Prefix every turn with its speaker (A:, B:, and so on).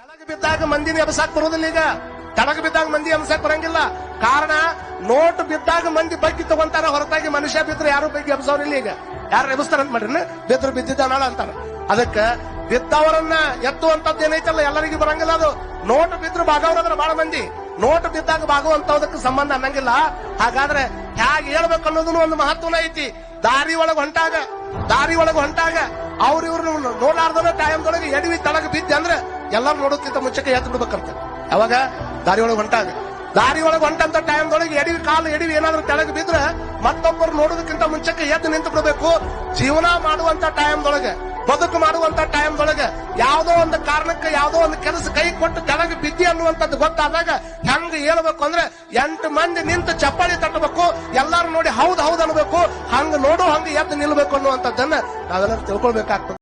A: ಕೆಳಗೆ ಬಿದ್ದಾಗ ಮಂದಿನ ಎಬ್ಸಾಕ್ ಬರೋದಿಲ್ಲ. ಈಗ ಕೆಳಗೆ ಬಿದ್ದಾಗ ಮಂದಿ ಎಬ್ಸಾಕ್ ಬರಂಗಿಲ್ಲ. ಕಾರಣ ನೋಟ್ ಬಿದ್ದಾಗ ಮಂದಿ ಬಗ್ಗಿ ತಗೊಂತಾರ, ಹೊರತಾಗಿ ಮನುಷ್ಯ ಬಿದ್ರೆ ಯಾರು ಬಗ್ಗಿ ಎಬ್ಸೋರಿಲ್ಲ. ಈಗ ಯಾರು ಎಬ್ಸ್ತಾರಂತ ಮಾಡ್ರಿ, ಬಿದ್ರು ಬಿದ್ದಿದ್ದಾನ ಅಂತಾರ. ಅದಕ್ಕ ಬಿದ್ದವರನ್ನ ಎತ್ತುವಂತದ್ದು ಏನೈತಲ್ಲ ಎಲ್ಲರಿಗೂ ಬರಂಗಿಲ್ಲ. ಅದು ನೋಟ್ ಬಿದ್ರು ಭಾಗವರಾದ್ರ ಬಹಳ ಮಂದಿ, ನೋಟ್ ಬಿದ್ದಾಗ ಭಾಗುವಂತದಕ್ಕೆ ಸಂಬಂಧ ಅನ್ನಂಗಿಲ್ಲ. ಹಾಗಾದ್ರೆ ಹೇಗೆ ಹೇಳ್ಬೇಕು ಅನ್ನೋದನ್ನು ಒಂದು ಮಹತ್ವನ ಐತಿ. ದಾರಿ ಒಳಗ ಹೊಂಟಾಗ ಅವ್ರ ಇವ್ರು ನೋಡಾರ್ದನ ಟೈಮ್ದೊಳಗೆ ಎಡವಿ ತಳಗ ಬಿದ್ದೆ ಅಂದ್ರೆ ಎಲ್ಲರೂ ನೋಡೋಕ್ಕಿಂತ ಮುಂಚೆಗೆ ಎದ್ದು ಬಿಡ್ಬೇಕಂತ. ಯಾವಾಗ ದಾರಿ ಒಳಗೆ ಹೊಂಟಂತ ಟೈಮ್ದೊಳಗೆ ಎಡವಿ ಏನಾದ್ರೂ ತೆಳಗೆ ಬಿದ್ರೆ ಮತ್ತೊಬ್ಬರು ನೋಡೋದಕ್ಕಿಂತ ಮುಂಚೆಗೆ ಎದ್ದು ನಿಂತು ಬಿಡಬೇಕು. ಜೀವನ ಮಾಡುವಂತ ಟೈಮ್ದೊಳಗೆ, ಬದುಕು ಮಾಡುವಂತ ಟೈಮ್ದೊಳಗೆ ಯಾವುದೋ ಒಂದು ಕಾರಣಕ್ಕೆ ಯಾವುದೋ ಒಂದು ಕೆಲಸ ಕೈ ಕೊಟ್ಟು ಕೆಳಗೆ ಬಿದ್ದಿ ಅನ್ನುವಂಥದ್ದು ಗೊತ್ತಾದಾಗ ಹೆಂಗ್ ಹೇಳ್ಬೇಕು ಅಂದ್ರೆ 8 ಮಂದಿ ನಿಂತು ಚಪ್ಪಾಳಿ ತಟ್ಟಬೇಕು, ಎಲ್ಲಾರು ನೋಡಿ ಹೌದು ಅನ್ಬೇಕು. ಹಂಗ ಎದ್ದು ನಿಲ್ಬೇಕು ಅನ್ನುವಂಥದ್ದನ್ನ ನಾವೆಲ್ಲರೂ ತಿಳ್ಕೊಳ್ಬೇಕಾಗ್ತದೆ.